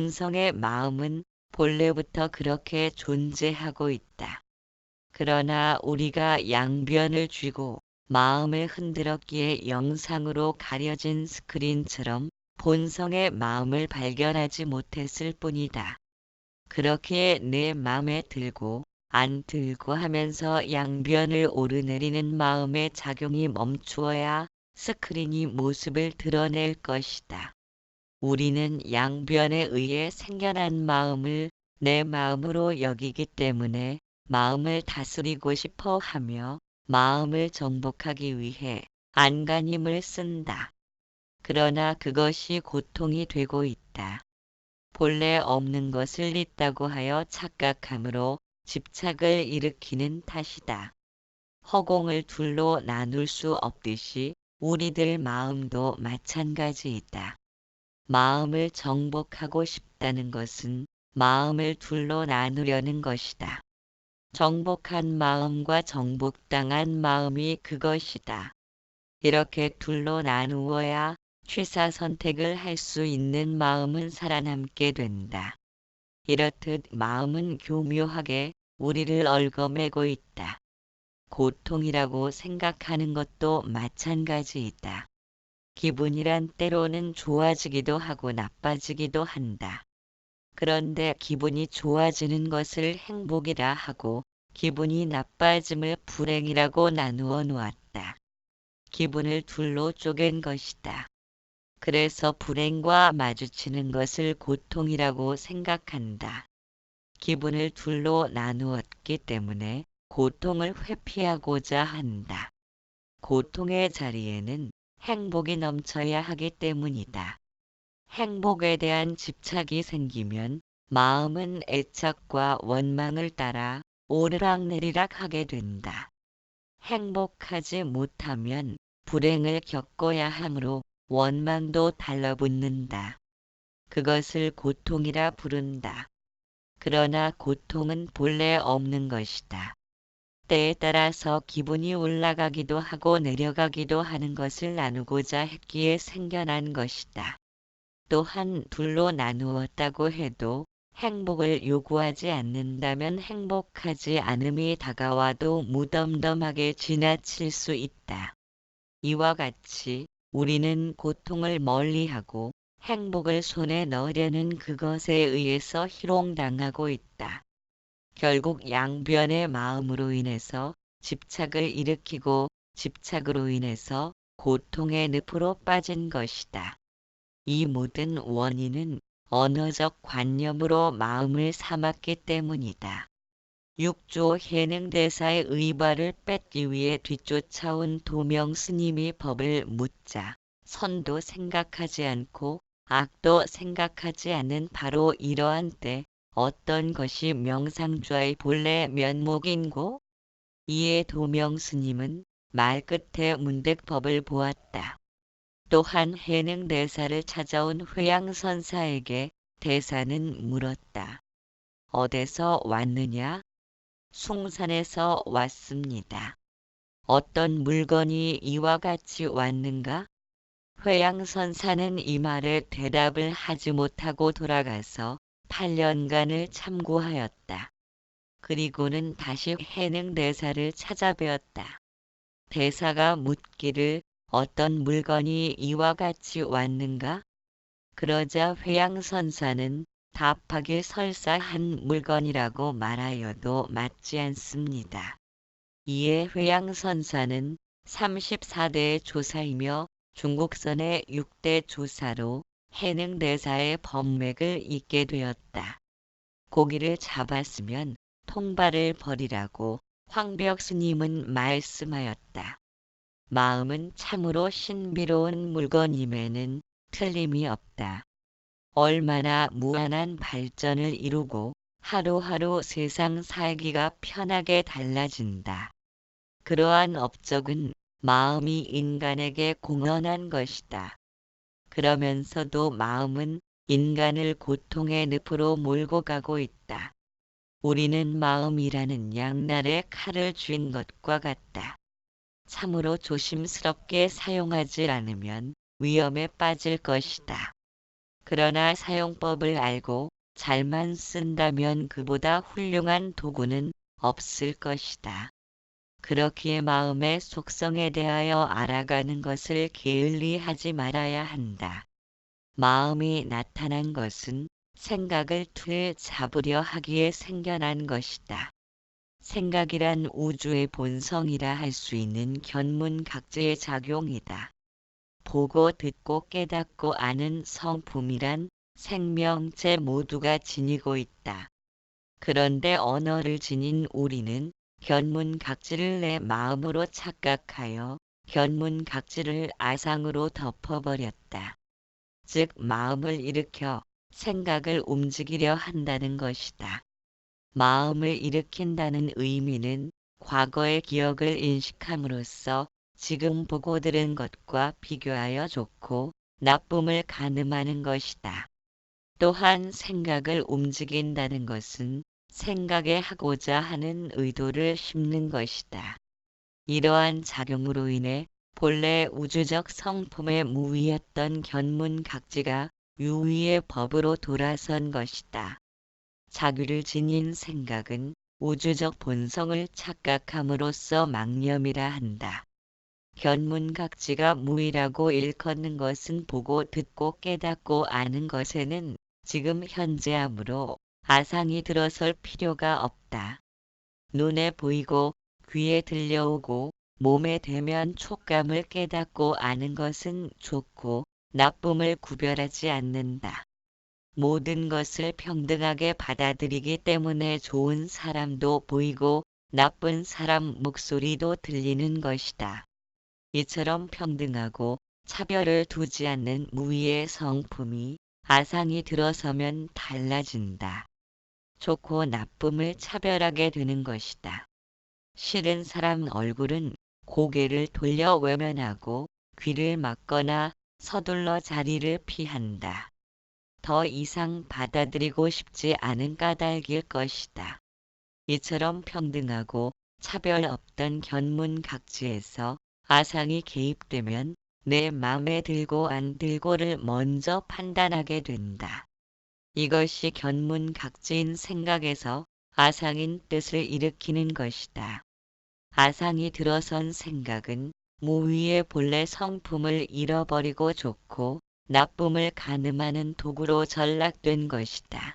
본성의 마음은 본래부터 그렇게 존재하고 있다. 그러나 우리가 양변을 쥐고 마음을 흔들었기에 영상으로 가려진 스크린처럼 본성의 마음을 발견하지 못했을 뿐이다. 그렇게 내 맘에 들고 안 들고 하면서 양변을 오르내리는 마음의 작용이 멈추어야 스크린이 모습을 드러낼 것이다. 우리는 양변에 의해 생겨난 마음을 내 마음으로 여기기 때문에 마음을 다스리고 싶어 하며 마음을 정복하기 위해 안간힘을 쓴다. 그러나 그것이 고통이 되고 있다. 본래 없는 것을 있다고 하여 착각함으로 집착을 일으키는 탓이다. 허공을 둘로 나눌 수 없듯이 우리들 마음도 마찬가지이다. 마음을 정복하고 싶다는 것은 마음을 둘로 나누려는 것이다. 정복한 마음과 정복당한 마음이 그것이다. 이렇게 둘로 나누어야 취사 선택을 할 수 있는 마음은 살아남게 된다. 이렇듯 마음은 교묘하게 우리를 얽어매고 있다. 고통이라고 생각하는 것도 마찬가지이다. 기분이란 때로는 좋아지기도 하고 나빠지기도 한다. 그런데 기분이 좋아지는 것을 행복이라 하고 기분이 나빠짐을 불행이라고 나누어 놓았다. 기분을 둘로 쪼갠 것이다. 그래서 불행과 마주치는 것을 고통이라고 생각한다. 기분을 둘로 나누었기 때문에 고통을 회피하고자 한다. 고통의 자리에는 행복이 넘쳐야 하기 때문이다. 행복에 대한 집착이 생기면 마음은 애착과 원망을 따라 오르락내리락 하게 된다. 행복하지 못하면 불행을 겪어야 하므로 원망도 달라붙는다. 그것을 고통이라 부른다. 그러나 고통은 본래 없는 것이다. 때에 따라서 기분이 올라가기도 하고 내려가기도 하는 것을 나누고자 했기에 생겨난 것이다. 또한 둘로 나누었다고 해도 행복을 요구하지 않는다면 행복하지 않음이 다가와도 무덤덤하게 지나칠 수 있다. 이와 같이 우리는 고통을 멀리하고 행복을 손에 넣으려는 그것에 의해서 희롱당하고 있다. 결국 양변의 마음으로 인해서 집착을 일으키고 집착으로 인해서 고통의 늪으로 빠진 것이다. 이 모든 원인은 언어적 관념으로 마음을 삼았기 때문이다. 6조 해능대사의 의발을 뺏기 위해 뒤쫓아온 도명스님이 법을 묻자 선도 생각하지 않고 악도 생각하지 않는 바로 이러한 때 어떤 것이 명상좌의 본래 면목인고? 이에 도명스님은 말끝에 문득 법을 보았다. 또한 해능대사를 찾아온 회양선사에게 대사는 물었다. 어디서 왔느냐? 숭산에서 왔습니다. 어떤 물건이 이와 같이 왔는가? 회양선사는 이 말에 대답을 하지 못하고 돌아가서 8년간을 참고하였다. 그리고는 다시 해능대사를 찾아뵈었다. 대사가 묻기를 어떤 물건이 이와 같이 왔는가? 그러자 회양선사는 답하길 설사 한 물건이라고 말하여도 맞지 않습니다. 이에 회양선사는 34대의 조사이며 중국선의 6대 조사로 해능대사의 법맥을 잇게 되었다. 고기를 잡았으면 통발을 버리라고 황벽스님은 말씀하였다. 마음은 참으로 신비로운 물건임에는 틀림이 없다. 얼마나 무한한 발전을 이루고 하루하루 세상 살기가 편하게 달라진다. 그러한 업적은 마음이 인간에게 공헌한 것이다. 그러면서도 마음은 인간을 고통의 늪으로 몰고 가고 있다. 우리는 마음이라는 양날의 칼을 쥔 것과 같다. 참으로 조심스럽게 사용하지 않으면 위험에 빠질 것이다. 그러나 사용법을 알고 잘만 쓴다면 그보다 훌륭한 도구는 없을 것이다. 그렇기에 마음의 속성에 대하여 알아가는 것을 게을리하지 말아야 한다. 마음이 나타난 것은 생각을 틀 잡으려 하기에 생겨난 것이다. 생각이란 우주의 본성이라 할 수 있는 견문각지의 작용이다. 보고 듣고 깨닫고 아는 성품이란 생명체 모두가 지니고 있다. 그런데 언어를 지닌 우리는 견문각지를 내 마음으로 착각하여 견문각지를 아상으로 덮어버렸다. 즉 마음을 일으켜 생각을 움직이려 한다는 것이다. 마음을 일으킨다는 의미는 과거의 기억을 인식함으로써 지금 보고 들은 것과 비교하여 좋고 나쁨을 가늠하는 것이다. 또한 생각을 움직인다는 것은 생각에 하고자 하는 의도를 심는 것이다. 이러한 작용으로 인해 본래 우주적 성품의 무위였던 견문각지가 유위의 법으로 돌아선 것이다. 자규를 지닌 생각은 우주적 본성을 착각함으로써 망념이라 한다. 견문각지가 무위라고 일컫는 것은 보고 듣고 깨닫고 아는 것에는 지금 현재함으로 아상이 들어설 필요가 없다. 눈에 보이고 귀에 들려오고 몸에 대면 촉감을 깨닫고 아는 것은 좋고 나쁨을 구별하지 않는다. 모든 것을 평등하게 받아들이기 때문에 좋은 사람도 보이고 나쁜 사람 목소리도 들리는 것이다. 이처럼 평등하고 차별을 두지 않는 무위의 성품이 아상이 들어서면 달라진다. 좋고 나쁨을 차별하게 되는 것이다. 싫은 사람 얼굴은 고개를 돌려 외면하고 귀를 막거나 서둘러 자리를 피한다. 더 이상 받아들이고 싶지 않은 까닭일 것이다. 이처럼 평등하고 차별 없던 견문각지에서 아상이 개입되면 내 맘에 들고 안 들고를 먼저 판단하게 된다. 이것이 견문각지인 생각에서 아상인 뜻을 일으키는 것이다. 아상이 들어선 생각은 무위의 본래 성품을 잃어버리고 좋고 나쁨을 가늠하는 도구로 전락된 것이다.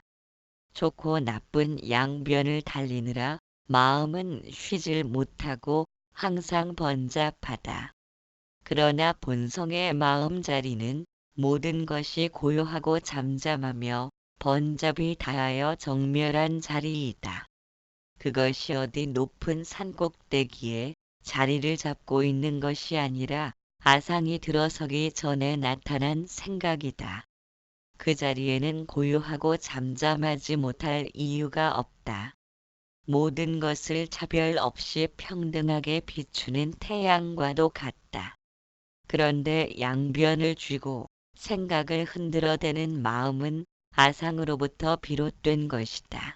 좋고 나쁜 양변을 달리느라 마음은 쉬질 못하고 항상 번잡하다. 그러나 본성의 마음자리는 모든 것이 고요하고 잠잠하며 번잡이 다하여 정멸한 자리이다. 그것이 어디 높은 산꼭대기에 자리를 잡고 있는 것이 아니라 아상이 들어서기 전에 나타난 생각이다. 그 자리에는 고요하고 잠잠하지 못할 이유가 없다. 모든 것을 차별 없이 평등하게 비추는 태양과도 같다. 그런데 양변을 쥐고 생각을 흔들어대는 마음은 아상으로부터 비롯된 것이다.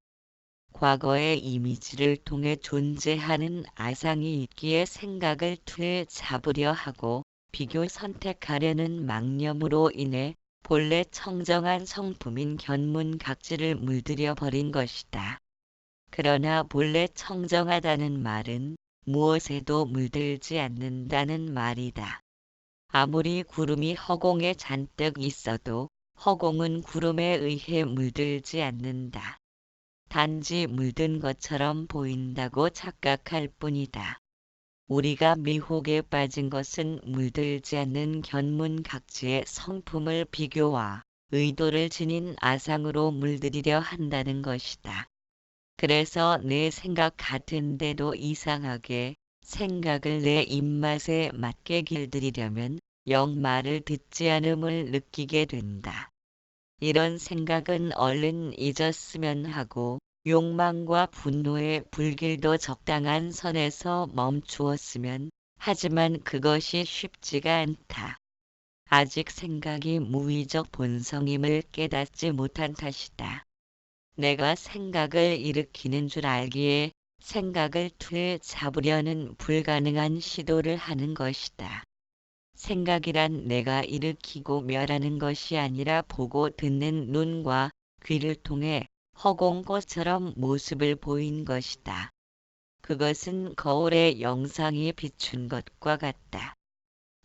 과거의 이미지를 통해 존재하는 아상이 있기에 생각을 틀 잡으려 하고 비교 선택하려는 망념으로 인해 본래 청정한 성품인 견문각지를 물들여 버린 것이다. 그러나 본래 청정하다는 말은 무엇에도 물들지 않는다는 말이다. 아무리 구름이 허공에 잔뜩 있어도 허공은 구름에 의해 물들지 않는다. 단지 물든 것처럼 보인다고 착각할 뿐이다. 우리가 미혹에 빠진 것은 물들지 않는 견문각지의 성품을 비교와 의도를 지닌 아상으로 물들이려 한다는 것이다. 그래서 내 생각 같은데도 이상하게 생각을 내 입맛에 맞게 길들이려면 영 말을 듣지 않음을 느끼게 된다. 이런 생각은 얼른 잊었으면 하고 욕망과 분노의 불길도 적당한 선에서 멈추었으면 하지만 그것이 쉽지가 않다. 아직 생각이 무의적 본성임을 깨닫지 못한 탓이다. 내가 생각을 일으키는 줄 알기에 생각을 틀 잡으려는 불가능한 시도를 하는 것이다. 생각이란 내가 일으키고 멸하는 것이 아니라 보고 듣는 눈과 귀를 통해 허공꽃처럼 모습을 보인 것이다. 그것은 거울에 영상이 비춘 것과 같다.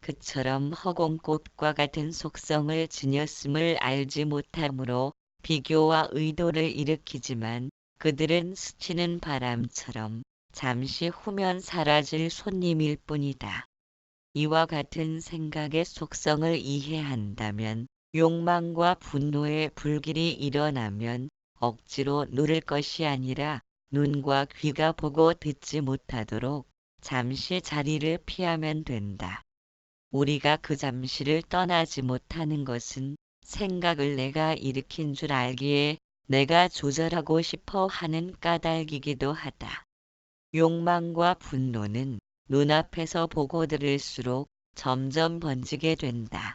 그처럼 허공꽃과 같은 속성을 지녔음을 알지 못하므로 비교와 의도를 일으키지만 그들은 스치는 바람처럼 잠시 후면 사라질 손님일 뿐이다. 이와 같은 생각의 속성을 이해한다면 욕망과 분노의 불길이 일어나면 억지로 누를 것이 아니라 눈과 귀가 보고 듣지 못하도록 잠시 자리를 피하면 된다. 우리가 그 잠시를 떠나지 못하는 것은 생각을 내가 일으킨 줄 알기에 내가 조절하고 싶어 하는 까닭이기도 하다. 욕망과 분노는 눈앞에서 보고 들을수록 점점 번지게 된다.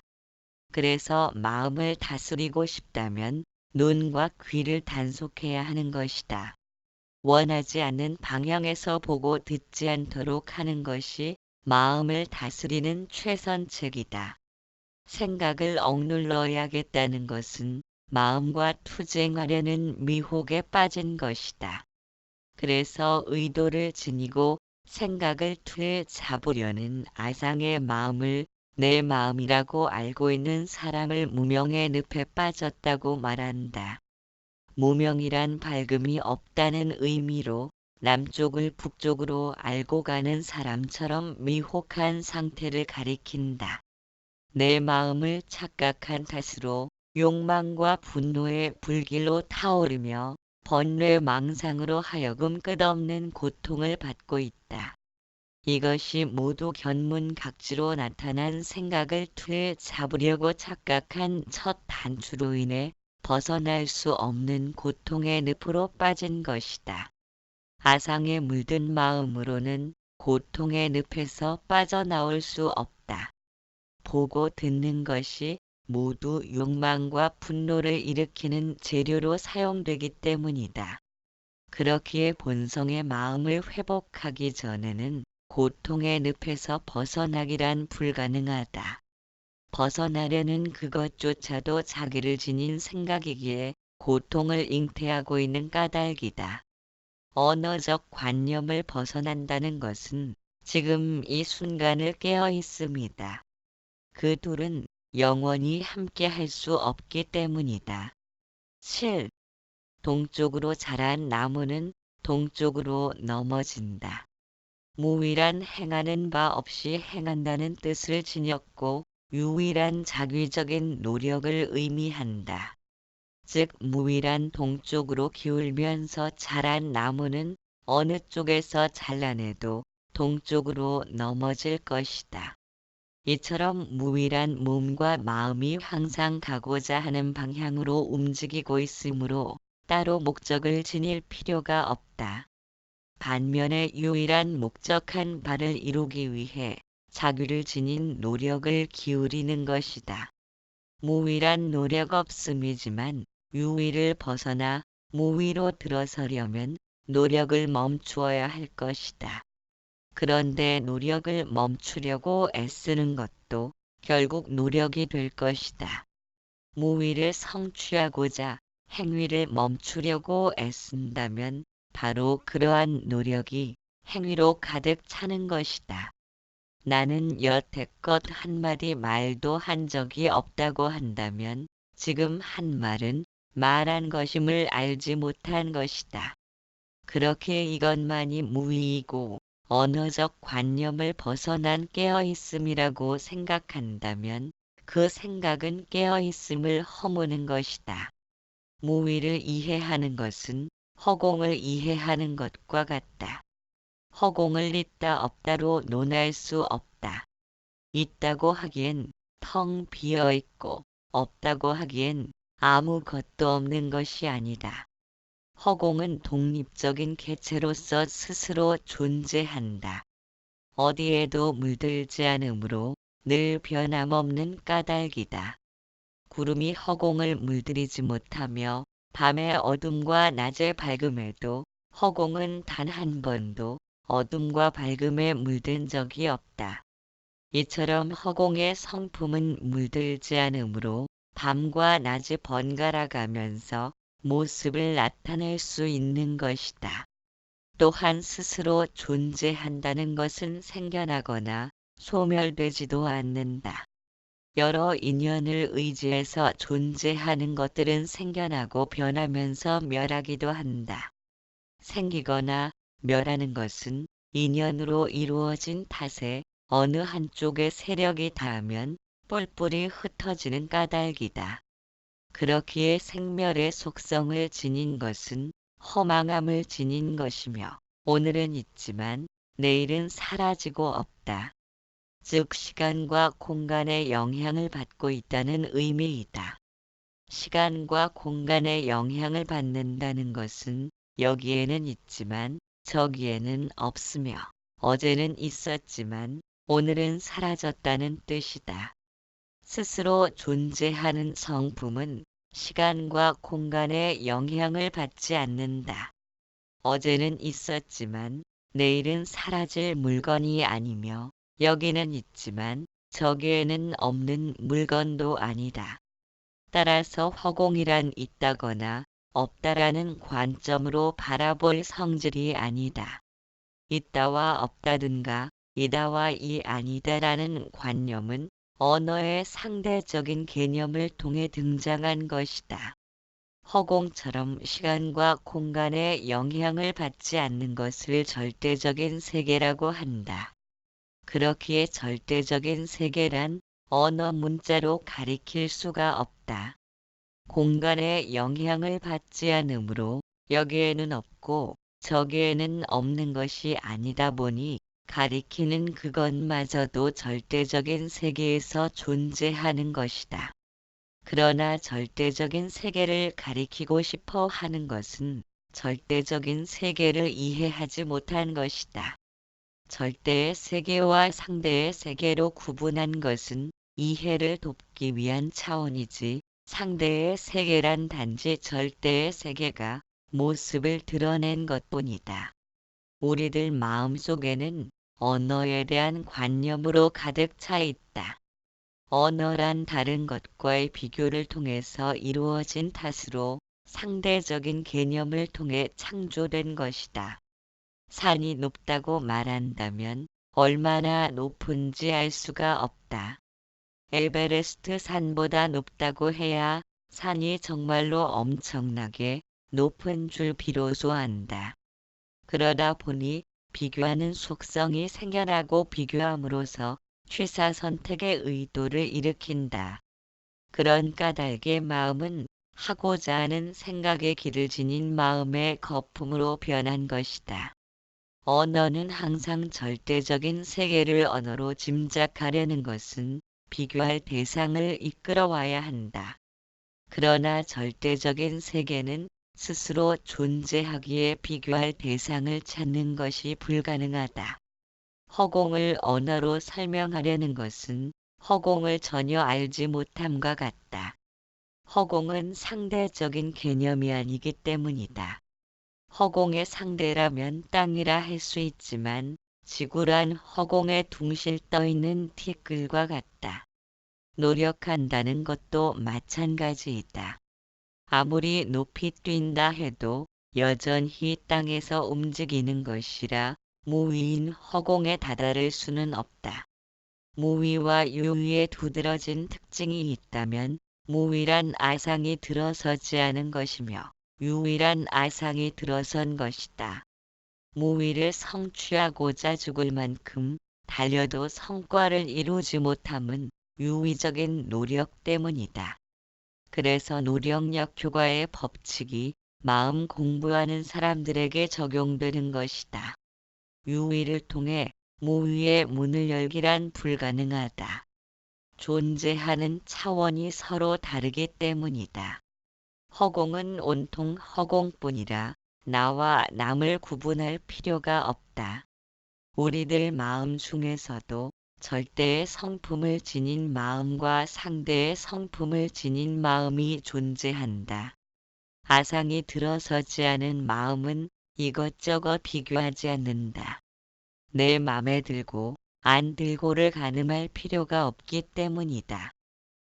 그래서 마음을 다스리고 싶다면 눈과 귀를 단속해야 하는 것이다. 원하지 않는 방향에서 보고 듣지 않도록 하는 것이 마음을 다스리는 최선책이다. 생각을 억눌러야겠다는 것은 마음과 투쟁하려는 미혹에 빠진 것이다. 그래서 의도를 지니고 생각을 틀에 잡으려는 아상의 마음을 내 마음이라고 알고 있는 사람을 무명의 늪에 빠졌다고 말한다. 무명이란 밝음이 없다는 의미로 남쪽을 북쪽으로 알고 가는 사람처럼 미혹한 상태를 가리킨다. 내 마음을 착각한 탓으로 욕망과 분노의 불길로 타오르며 번뇌망상으로 하여금 끝없는 고통을 받고 있다. 이것이 모두 견문각지로 나타난 생각을 틀에 잡으려고 착각한 첫 단추로 인해 벗어날 수 없는 고통의 늪으로 빠진 것이다. 아상에 물든 마음으로는 고통의 늪에서 빠져나올 수 없다. 보고 듣는 것이 모두 욕망과 분노를 일으키는 재료로 사용되기 때문이다. 그렇기에 본성의 마음을 회복하기 전에는 고통의 늪에서 벗어나기란 불가능하다. 벗어나려는 그것조차도 자기를 지닌 생각이기에 고통을 잉태하고 있는 까닭이다. 언어적 관념을 벗어난다는 것은 지금 이 순간을 깨어 있음이다. 그 둘은 영원히 함께 할 수 없기 때문이다. 7. 동쪽으로 자란 나무는 동쪽으로 넘어진다. 무위란 행하는 바 없이 행한다는 뜻을 지녔고 유위란 자기적인 노력을 의미한다. 즉 무위란 동쪽으로 기울면서 자란 나무는 어느 쪽에서 잘라내도 동쪽으로 넘어질 것이다. 이처럼 무위란 몸과 마음이 항상 가고자 하는 방향으로 움직이고 있으므로 따로 목적을 지닐 필요가 없다. 반면에 유일한 목적한 바를 이루기 위해 자기를 지닌 노력을 기울이는 것이다. 무위란 노력 없음이지만 유위를 벗어나 무위로 들어서려면 노력을 멈추어야 할 것이다. 그런데 노력을 멈추려고 애쓰는 것도 결국 노력이 될 것이다. 무위를 성취하고자 행위를 멈추려고 애쓴다면 바로 그러한 노력이 행위로 가득 차는 것이다. 나는 여태껏 한마디 말도 한 적이 없다고 한다면 지금 한 말은 말한 것임을 알지 못한 것이다. 그렇게 이것만이 무위이고 언어적 관념을 벗어난 깨어있음이라고 생각한다면 그 생각은 깨어있음을 허무는 것이다. 무위를 이해하는 것은 허공을 이해하는 것과 같다. 허공을 있다 없다로 논할 수 없다. 있다고 하기엔 텅 비어 있고 없다고 하기엔 아무것도 없는 것이 아니다. 허공은 독립적인 개체로서 스스로 존재한다. 어디에도 물들지 않으므로 늘 변함없는 까닭이다. 구름이 허공을 물들이지 못하며 밤의 어둠과 낮의 밝음에도 허공은 단 한 번도 어둠과 밝음에 물든 적이 없다. 이처럼 허공의 성품은 물들지 않으므로 밤과 낮이 번갈아 가면서 모습을 나타낼 수 있는 것이다. 또한 스스로 존재한다는 것은 생겨나거나 소멸되지도 않는다. 여러 인연을 의지해서 존재하는 것들은 생겨나고 변하면서 멸하기도 한다. 생기거나 멸하는 것은 인연으로 이루어진 탓에 어느 한쪽의 세력이 닿으면 뿔뿔이 흩어지는 까닭이다. 그렇기에 생멸의 속성을 지닌 것은 허망함을 지닌 것이며 오늘은 있지만 내일은 사라지고 없다. 즉 시간과 공간의 영향을 받고 있다는 의미이다. 시간과 공간의 영향을 받는다는 것은 여기에는 있지만 저기에는 없으며 어제는 있었지만 오늘은 사라졌다는 뜻이다. 스스로 존재하는 성품은 시간과 공간의 영향을 받지 않는다. 어제는 있었지만 내일은 사라질 물건이 아니며 여기는 있지만 저기에는 없는 물건도 아니다. 따라서 허공이란 있다거나 없다라는 관점으로 바라볼 성질이 아니다. 있다와 없다든가 이다와 이 아니다라는 관념은 언어의 상대적인 개념을 통해 등장한 것이다. 허공처럼 시간과 공간의 영향을 받지 않는 것을 절대적인 세계라고 한다. 그렇기에 절대적인 세계란 언어 문자로 가리킬 수가 없다. 공간의 영향을 받지 않으므로 여기에는 없고 저기에는 없는 것이 아니다 보니 가리키는 그것마저도 절대적인 세계에서 존재하는 것이다. 그러나 절대적인 세계를 가리키고 싶어 하는 것은 절대적인 세계를 이해하지 못한 것이다. 절대의 세계와 상대의 세계로 구분한 것은 이해를 돕기 위한 차원이지 상대의 세계란 단지 절대의 세계가 모습을 드러낸 것뿐이다. 우리들 마음속에는 언어에 대한 관념으로 가득 차 있다. 언어란 다른 것과의 비교를 통해서 이루어진 탓으로 상대적인 개념을 통해 창조된 것이다. 산이 높다고 말한다면 얼마나 높은지 알 수가 없다. 에베레스트 산보다 높다고 해야 산이 정말로 엄청나게 높은 줄 비로소 안다. 그러다 보니 비교하는 속성이 생겨나고 비교함으로써 취사 선택의 의도를 일으킨다. 그런 까닭의 마음은 하고자 하는 생각의 길을 지닌 마음의 거품으로 변한 것이다. 언어는 항상 절대적인 세계를 언어로 짐작하려는 것은 비교할 대상을 이끌어와야 한다. 그러나 절대적인 세계는 스스로 존재하기에 비교할 대상을 찾는 것이 불가능하다. 허공을 언어로 설명하려는 것은 허공을 전혀 알지 못함과 같다. 허공은 상대적인 개념이 아니기 때문이다. 허공의 상대라면 땅이라 할 수 있지만 지구란 허공에 둥실 떠있는 티끌과 같다. 노력한다는 것도 마찬가지이다. 아무리 높이 뛴다 해도 여전히 땅에서 움직이는 것이라 무위인 허공에 다다를 수는 없다. 무위와 유위에 두드러진 특징이 있다면 무위란 아상이 들어서지 않은 것이며 유위란 아상이 들어선 것이다. 무위를 성취하고자 죽을 만큼 달려도 성과를 이루지 못함은 유위적인 노력 때문이다. 그래서 노력력 효과의 법칙이 마음 공부하는 사람들에게 적용되는 것이다. 유위를 통해 무위의 문을 열기란 불가능하다. 존재하는 차원이 서로 다르기 때문이다. 허공은 온통 허공뿐이라 나와 남을 구분할 필요가 없다. 우리들 마음 중에서도 절대의 성품을 지닌 마음과 상대의 성품을 지닌 마음이 존재한다. 아상이 들어서지 않은 마음은 이것저것 비교하지 않는다. 내 맘에 들고 안 들고를 가늠할 필요가 없기 때문이다.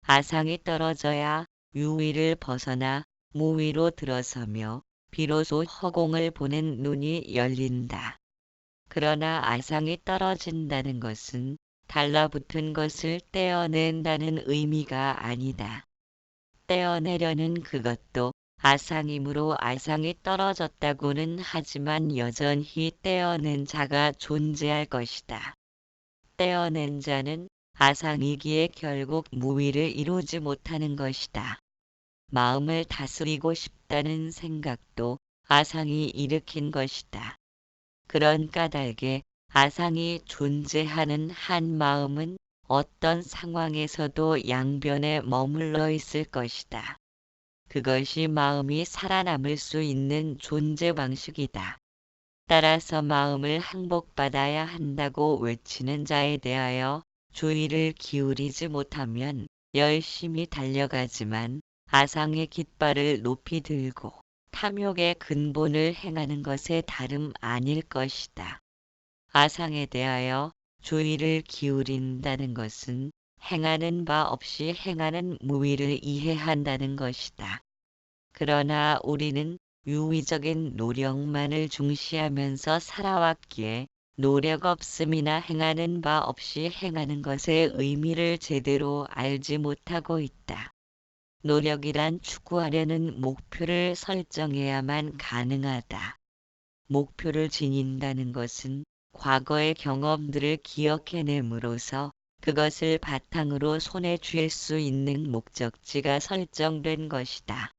아상이 떨어져야 유위를 벗어나 무위로 들어서며 비로소 허공을 보는 눈이 열린다. 그러나 아상이 떨어진다는 것은 달라붙은 것을 떼어낸다는 의미가 아니다. 떼어내려는 그것도 아상이므로 아상이 떨어졌다고는 하지만 여전히 떼어낸 자가 존재할 것이다. 떼어낸 자는 아상이기에 결국 무위를 이루지 못하는 것이다. 마음을 다스리고 싶다는 생각도 아상이 일으킨 것이다. 그런 까닭에 아상이 존재하는 한 마음은 어떤 상황에서도 양변에 머물러 있을 것이다. 그것이 마음이 살아남을 수 있는 존재 방식이다. 따라서 마음을 항복받아야 한다고 외치는 자에 대하여 주의를 기울이지 못하면 열심히 달려가지만 아상의 깃발을 높이 들고 탐욕의 근본을 행하는 것에 다름 아닐 것이다. 아상에 대하여 주의를 기울인다는 것은 행하는 바 없이 행하는 무위를 이해한다는 것이다. 그러나 우리는 유의적인 노력만을 중시하면서 살아왔기에 노력 없음이나 행하는 바 없이 행하는 것의 의미를 제대로 알지 못하고 있다. 노력이란 추구하려는 목표를 설정해야만 가능하다. 목표를 지닌다는 것은 과거의 경험들을 기억해냄으로써 그것을 바탕으로 손에 쥘 수 있는 목적지가 설정된 것이다.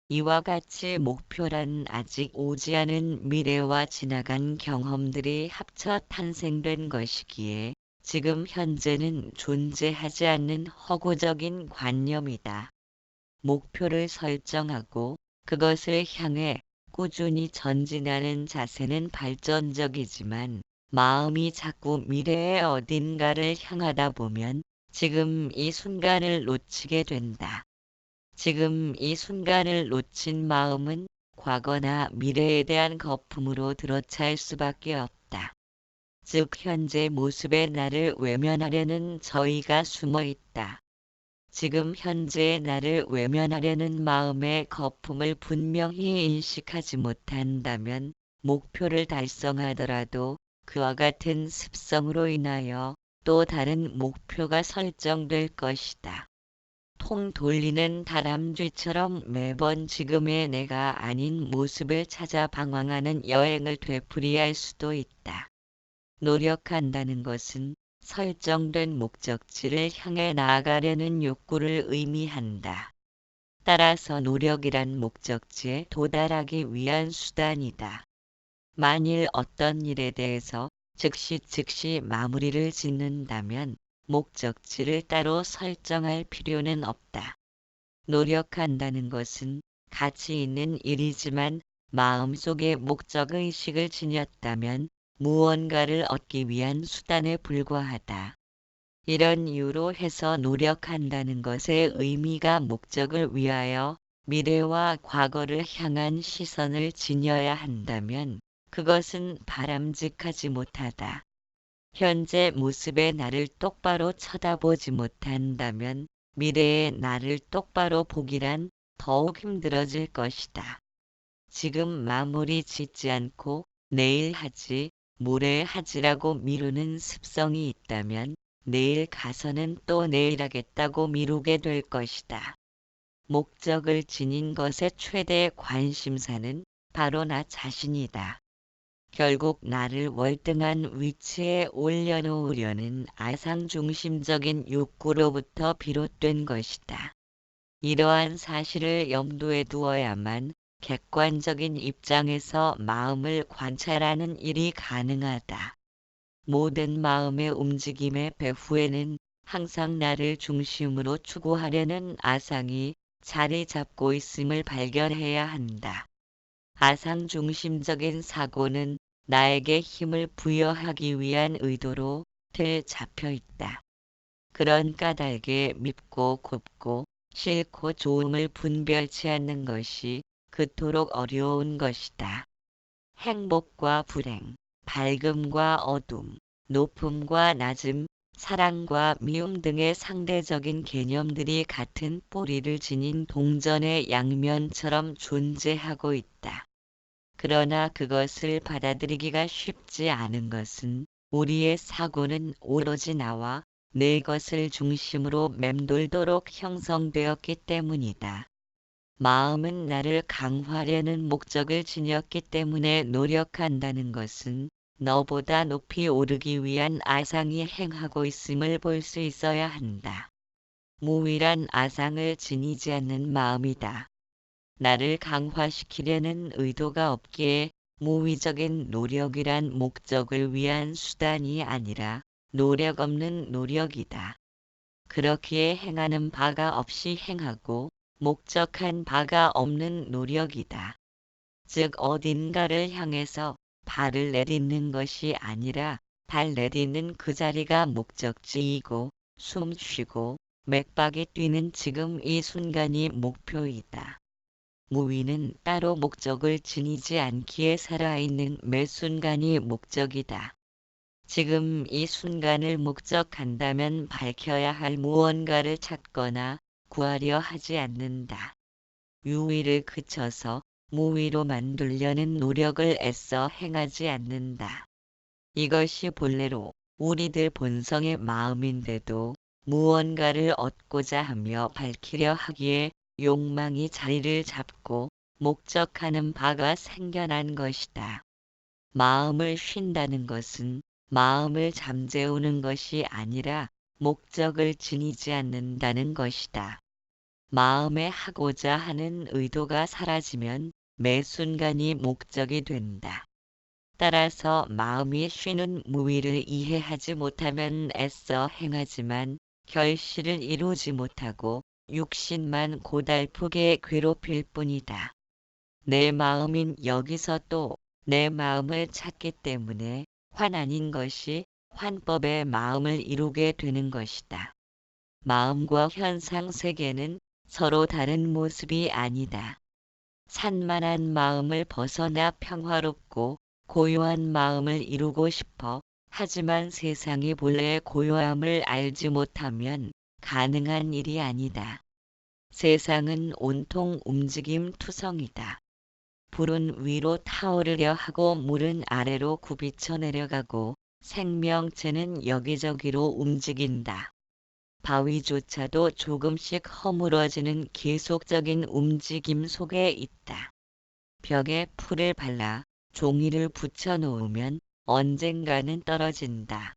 이와 같이 목표란 아직 오지 않은 미래와 지나간 경험들이 합쳐 탄생된 것이기에 지금 현재는 존재하지 않는 허구적인 관념이다. 목표를 설정하고 그것을 향해 꾸준히 전진하는 자세는 발전적이지만 마음이 자꾸 미래의 어딘가를 향하다 보면 지금 이 순간을 놓치게 된다. 지금 이 순간을 놓친 마음은 과거나 미래에 대한 거품으로 들어찰 수밖에 없다. 즉 현재 모습의 나를 외면하려는 저희가 숨어 있다. 지금 현재의 나를 외면하려는 마음의 거품을 분명히 인식하지 못한다면 목표를 달성하더라도 그와 같은 습성으로 인하여 또 다른 목표가 설정될 것이다. 통 돌리는 다람쥐처럼 매번 지금의 내가 아닌 모습을 찾아 방황하는 여행을 되풀이할 수도 있다. 노력한다는 것은 설정된 목적지를 향해 나아가려는 욕구를 의미한다. 따라서 노력이란 목적지에 도달하기 위한 수단이다. 만일 어떤 일에 대해서 즉시 마무리를 짓는다면 목적지를 따로 설정할 필요는 없다. 노력한다는 것은 가치 있는 일이지만 마음속에 목적의식을 지녔다면 무언가를 얻기 위한 수단에 불과하다. 이런 이유로 해서 노력한다는 것의 의미가 목적을 위하여 미래와 과거를 향한 시선을 지녀야 한다면 그것은 바람직하지 못하다. 현재 모습의 나를 똑바로 쳐다보지 못한다면 미래의 나를 똑바로 보기란 더욱 힘들어질 것이다. 지금 마무리 짓지 않고 내일 하지, 모레 하지라고 미루는 습성이 있다면 내일 가서는 또 내일 하겠다고 미루게 될 것이다. 목적을 지닌 것의 최대 관심사는 바로 나 자신이다. 결국 나를 월등한 위치에 올려놓으려는 아상중심적인 욕구로부터 비롯된 것이다. 이러한 사실을 염두에 두어야만 객관적인 입장에서 마음을 관찰하는 일이 가능하다. 모든 마음의 움직임의 배후에는 항상 나를 중심으로 추구하려는 아상이 자리 잡고 있음을 발견해야 한다. 아상중심적인 사고는 나에게 힘을 부여하기 위한 의도로 틀 잡혀 있다. 그런 까닭에 밉고 곱고 싫고 좋음을 분별치 않는 것이 그토록 어려운 것이다. 행복과 불행, 밝음과 어둠, 높음과 낮음, 사랑과 미움 등의 상대적인 개념들이 같은 뿌리를 지닌 동전의 양면처럼 존재하고 있다. 그러나 그것을 받아들이기가 쉽지 않은 것은 우리의 사고는 오로지 나와 내 것을 중심으로 맴돌도록 형성되었기 때문이다. 마음은 나를 강화하려는 목적을 지녔기 때문에 노력한다는 것은 너보다 높이 오르기 위한 아상이 행하고 있음을 볼 수 있어야 한다. 무의란 아상을 지니지 않는 마음이다. 나를 강화시키려는 의도가 없기에 무의적인 노력이란 목적을 위한 수단이 아니라 노력 없는 노력이다. 그렇기에 행하는 바가 없이 행하고 목적한 바가 없는 노력이다. 즉 어딘가를 향해서 발을 내딛는 것이 아니라 발 내딛는 그 자리가 목적지이고 숨 쉬고 맥박이 뛰는 지금 이 순간이 목표이다. 무위는 따로 목적을 지니지 않기에 살아있는 매 순간이 목적이다. 지금 이 순간을 목적한다면 밝혀야 할 무언가를 찾거나 구하려 하지 않는다. 유위를 그쳐서 무위로 만들려는 노력을 애써 행하지 않는다. 이것이 본래로 우리들 본성의 마음인데도 무언가를 얻고자 하며 밝히려 하기에 욕망이 자리를 잡고 목적하는 바가 생겨난 것이다. 마음을 쉰다는 것은 마음을 잠재우는 것이 아니라 목적을 지니지 않는다는 것이다. 마음에 하고자 하는 의도가 사라지면 매 순간이 목적이 된다. 따라서 마음이 쉬는 무위를 이해하지 못하면 애써 행하지만 결실을 이루지 못하고 육신만 고달프게 괴롭힐 뿐이다. 내 마음인 여기서 또 내 마음을 찾기 때문에 환 아닌 것이 환법의 마음을 이루게 되는 것이다. 마음과 현상 세계는 서로 다른 모습이 아니다. 산만한 마음을 벗어나 평화롭고 고요한 마음을 이루고 싶어 하지만 세상이 본래의 고요함을 알지 못하면 가능한 일이 아니다. 세상은 온통 움직임 투성이다. 불은 위로 타오르려 하고 물은 아래로 굽이쳐 내려가고 생명체는 여기저기로 움직인다. 바위조차도 조금씩 허물어지는 계속적인 움직임 속에 있다. 벽에 풀을 발라 종이를 붙여 놓으면 언젠가는 떨어진다.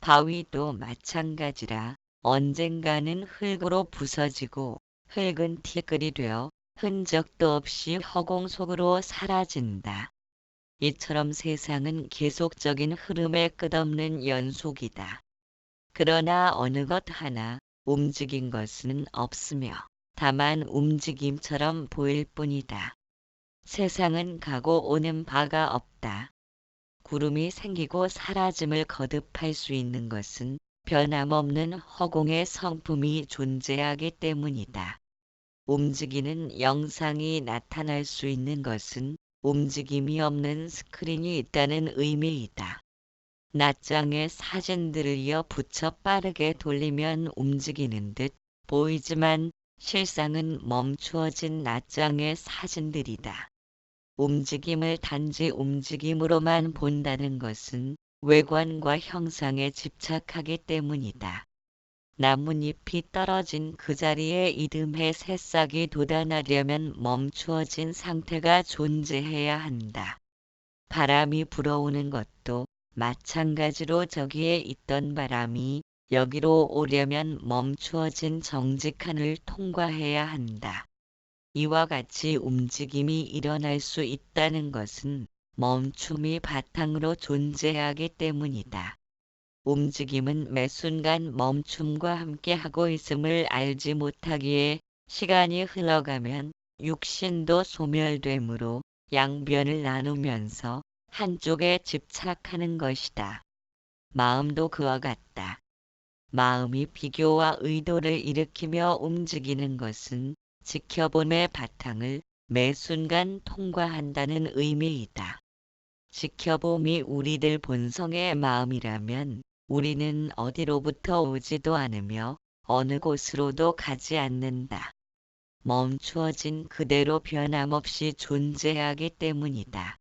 바위도 마찬가지라 언젠가는 흙으로 부서지고 흙은 티끌이 되어 흔적도 없이 허공 속으로 사라진다. 이처럼 세상은 계속적인 흐름의 끝없는 연속이다. 그러나 어느 것 하나 움직인 것은 없으며 다만 움직임처럼 보일 뿐이다. 세상은 가고 오는 바가 없다. 구름이 생기고 사라짐을 거듭할 수 있는 것은 변함없는 허공의 성품이 존재하기 때문이다. 움직이는 영상이 나타날 수 있는 것은 움직임이 없는 스크린이 있다는 의미이다. 낱장의 사진들을 이어 붙여 빠르게 돌리면 움직이는 듯 보이지만 실상은 멈추어진 낱장의 사진들이다. 움직임을 단지 움직임으로만 본다는 것은 외관과 형상에 집착하기 때문이다. 나뭇잎이 떨어진 그 자리에 이듬해 새싹이 돋아나려면 멈추어진 상태가 존재해야 한다. 바람이 불어오는 것도 마찬가지로 저기에 있던 바람이 여기로 오려면 멈추어진 정직한을 통과해야 한다. 이와 같이 움직임이 일어날 수 있다는 것은 멈춤이 바탕으로 존재하기 때문이다. 움직임은 매 순간 멈춤과 함께하고 있음을 알지 못하기에 시간이 흘러가면 육신도 소멸되므로 양변을 나누면서 한쪽에 집착하는 것이다. 마음도 그와 같다. 마음이 비교와 의도를 일으키며 움직이는 것은 지켜봄의 바탕을 매 순간 통과한다는 의미이다. 지켜봄이 우리들 본성의 마음이라면 우리는 어디로부터 오지도 않으며 어느 곳으로도 가지 않는다. 멈추어진 그대로 변함없이 존재하기 때문이다.